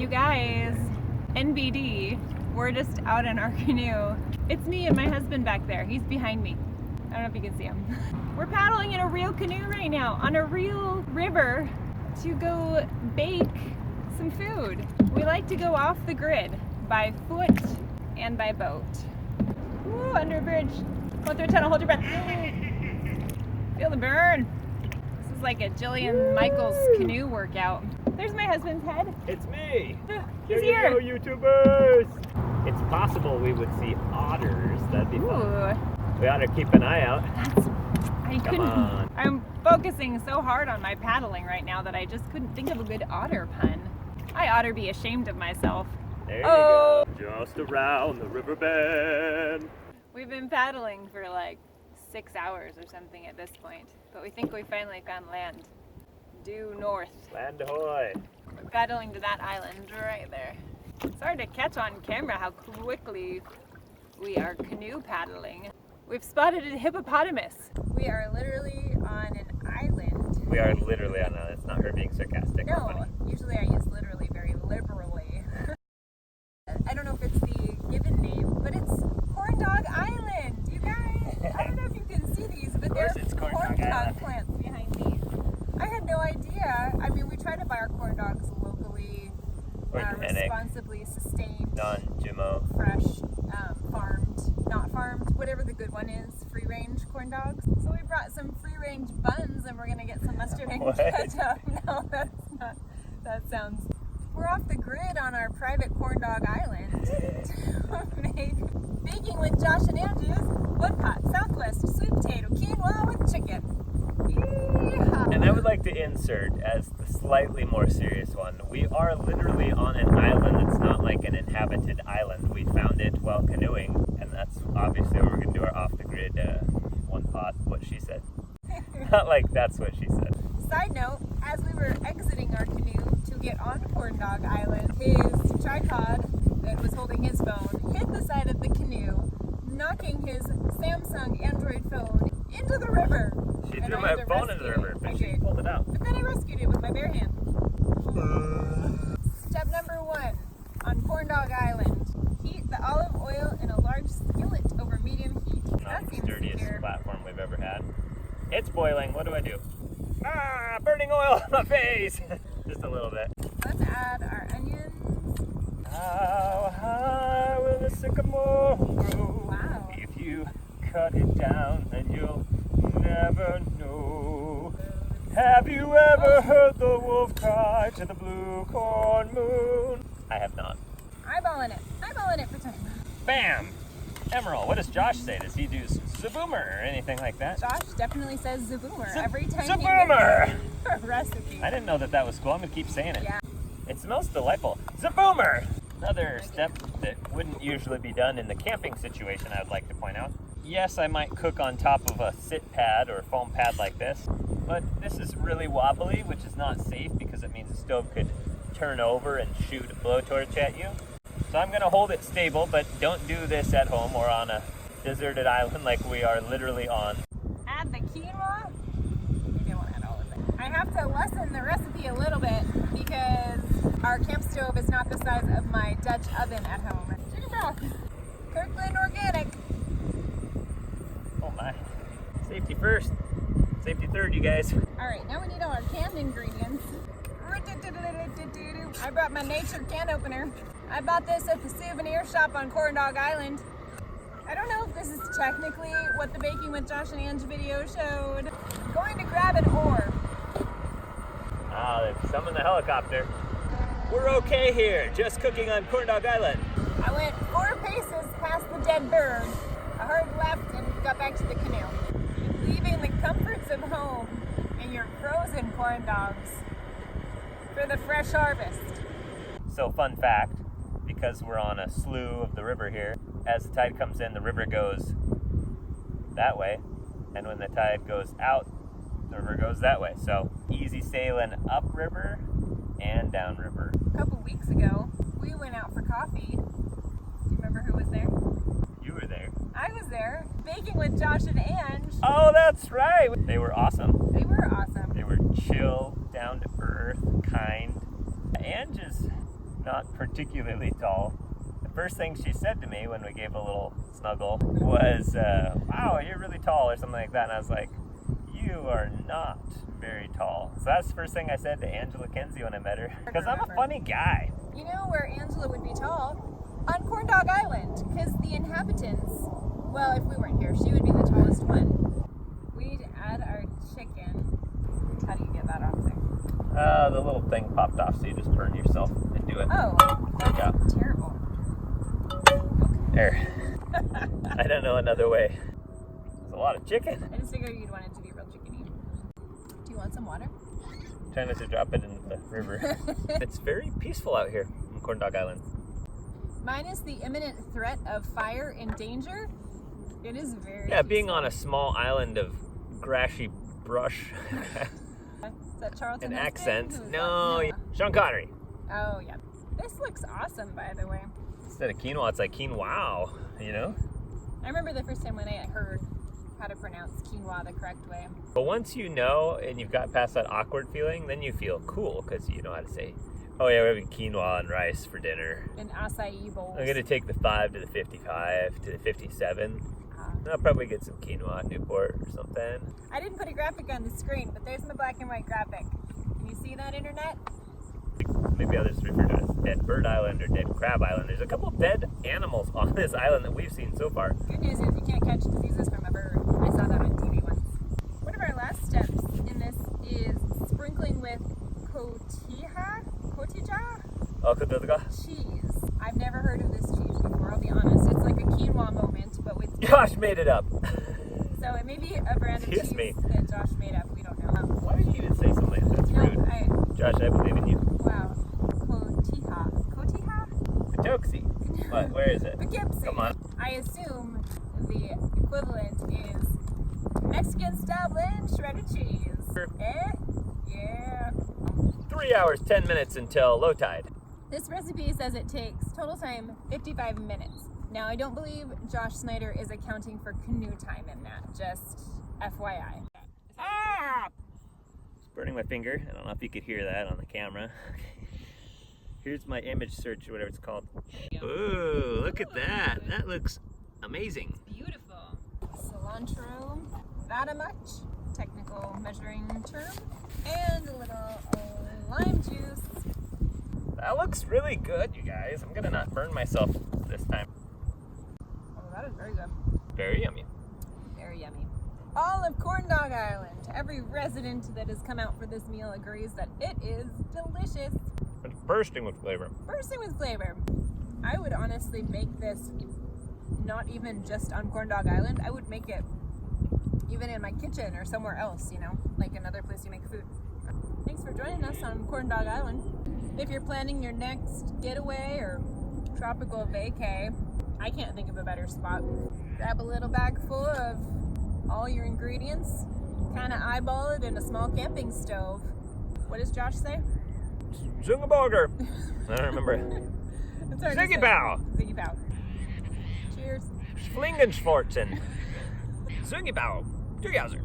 You guys, NBD, we're just out in our canoe. It's me and my husband back there. He's behind me. I don't know if you can see him. We're paddling in a real canoe right now on a real river to go bake some food. We like to go off the grid by foot and by boat. Woo, under a bridge. Go through a tunnel, hold your breath. Feel the burn. This is like a Jillian Michaels canoe workout. There's my husband's head. It's me. He's here. There you go, YouTubers. It's possible we would see otters. That'd be fun. We ought to keep an eye out. Come on. I'm focusing so hard on my paddling right now that I just couldn't think of a good otter pun. I ought to be ashamed of myself. There you go. Just around the river bend. We've been paddling for like 6 hours or something at this point, but we think we finally found land. Due north. Land ahoy. We're paddling to that island right there. It's hard to catch on camera how quickly we are canoe paddling. We've spotted a hippopotamus. We are literally on an island. We are literally on an island. It's not her being sarcastic. No, usually I use literally very liberally. I don't know if it's the given name, but it's Corndog Island. You guys, I don't know if you can see these, but there's corndog plants behind me. I had no idea. I mean, we try to buy our corn dogs locally, responsibly sustained, non-GMO, fresh, farmed, not farmed, whatever the good one is, free-range corn dogs. So we brought some free-range buns, and we're gonna get some mustard and ketchup. No, that's not. That sounds. We're off the grid on our private Corndog Island to make baking with Josh and Ange's one pot Southwest sweet potato quinoa with chicken. Yeehaw. And I would like to insert as the slightly more serious one. We are literally on an island. It's not like an inhabited island. We found it while canoeing, and that's obviously where we're going to do our off-the-grid one pot, what she said. Not like that's what she said. Side note, as we were exiting our canoe to get on Corndog Island, his tripod that was holding his phone hit the side of the canoe, knocking his Samsung Android phone into the river. She threw my phone into the river, but she pulled it out. But then I rescued it with my bare hand. Step number 1 on Corndog Island. Heat the olive oil in a large skillet over medium heat. Not the sturdiest platform we've ever had. It's boiling. What do I do? Ah, burning oil on my face. Just a little bit. Let's add our onions. How high will the sycamore grow? Wow. If you cut it down, then you'll never know. Have you ever heard the wolf cry to the blue corn moon? I have not. Eyeballing it for time. Bam! Emerald, what does Josh say? Does he do zaboomer or anything like that? Josh definitely says zaboomer every time zaboomer! he makes a recipe. I didn't know that was cool. I'm going to keep saying it. Yeah. It smells delightful. Zaboomer! Another step that wouldn't usually be done in the camping situation, I would like to point out. Yes, I might cook on top of a sit pad or foam pad like this, but this is really wobbly, which is not safe because it means the stove could turn over and shoot a blowtorch at you. So I'm going to hold it stable, but don't do this at home or on a deserted island like we are literally on. Add the quinoa. You don't add all of it. I have to lessen the recipe a little bit because our camp stove is not the size of my Dutch oven at home. Chicken broth. Kirkland Organic. Oh my. Safety first. Safety third, you guys. Alright, now we need all our canned ingredients. I brought my nature can opener. I bought this at the souvenir shop on Corndog Island. I don't know if this is technically what the Baking with Josh and Ange video showed. I'm going to grab an oar. Ah, there's some in the helicopter. We're okay here, just cooking on Corndog Island. I went 4 paces past the dead bird, a hard left, and got back to the canoe. Leaving the comforts of home and your frozen corn dogs for the fresh harvest. So fun fact, because we're on a slough of the river here, as the tide comes in, the river goes that way, and when the tide goes out, the river goes that way. So easy sailing upriver and downriver. A couple weeks ago, we went out for coffee. Do you remember who was there? You were there. I was there, baking with Josh and Ange. Oh, that's right. They were awesome. They were awesome. They were chill, down to earth, kind. Ange is not particularly tall. The first thing she said to me when we gave a little snuggle was, wow, you're really tall, or something like that. And I was like, you are not very tall. So that's the first thing I said to Angela Kenzie when I met her. Because I'm a funny guy. You know where Angela would be tall? On Corndog Island. Because the inhabitants, well, if we weren't here, she would be the tallest one. We need to add our chicken. How do you get that off there? The little thing popped off, so you just burn yourself and do it. Oh, that's Yeah. terrible. There. I don't know another way. There's a lot of chicken. I just figured you'd want it to be real chickeny. Do you want some water? Trying not to drop it into the river. It's very peaceful out here on Corndog Island. Minus the imminent threat of fire and danger, it is very Yeah, being peaceful. on a small island of grassy brush Is that Charlton and Heston? accents. Who is No, that? Sean Connery. Oh, yeah. This looks awesome, by the way. Instead of quinoa, it's like quinoa, you know? I remember the first time when I heard how to pronounce quinoa the correct way. But once you know and you've got past that awkward feeling, then you feel cool because you know how to say, oh yeah, we're having quinoa and rice for dinner. And acai bowls. I'm going to take the 5 to the 55 to the 57. I'll probably get some quinoa at Newport or something. I didn't put a graphic on the screen, but there's my black and white graphic. Can you see that, internet? Maybe others refer to it as Dead Bird Island or Dead Crab Island. There's a couple dead animals on this island that we've seen so far. Good news is you can't catch diseases from a bird. I saw that on TV once. One of our last steps in this is sprinkling with cotija cheese. I've never heard of this cheese before, I'll be honest. It's like a quinoa moment, but with Josh made it up. So it may be a brand of Excuse cheese me. that Josh made up. We don't know. Why did you even say something like that? That's No, rude. Josh, I believe in you. Wow. Cotija? Poughkeepsie. What? Where is it? Poughkeepsie. Come on. I assume the equivalent is Mexican-style blend shredded cheese. Eh? Yeah. 3 hours, 10 minutes until low tide. This recipe says it takes total time 55 minutes. Now, I don't believe Josh Snyder is accounting for canoe time in that, just FYI. Ah! It's burning my finger. I don't know if you could hear that on the camera. Here's my image search, or whatever it's called. Ooh, look at that. That looks amazing. Beautiful. Cilantro, that much, technical measuring term, and a little lime juice. That looks really good, you guys. I'm gonna not burn myself this time. Oh, that is very good. Very yummy. Very yummy. All of Corndog Island, every resident that has come out for this meal agrees that it is delicious. It's bursting with flavor. Bursting with flavor. I would honestly make this not even just on Corndog Island. I would make it even in my kitchen or somewhere else, you know, like another place you make food. Thanks for joining us on Corndog Island. If you're planning your next getaway or tropical vacay, I can't think of a better spot. Grab a little bag full of all your ingredients, kind of eyeball it in a small camping stove. What does Josh say? Zungaburger. I don't remember. It's hard to Ziggy say. Bow. Ziggy Bow. Cheers. Schlingenschwarzen. Zungabow. 2000.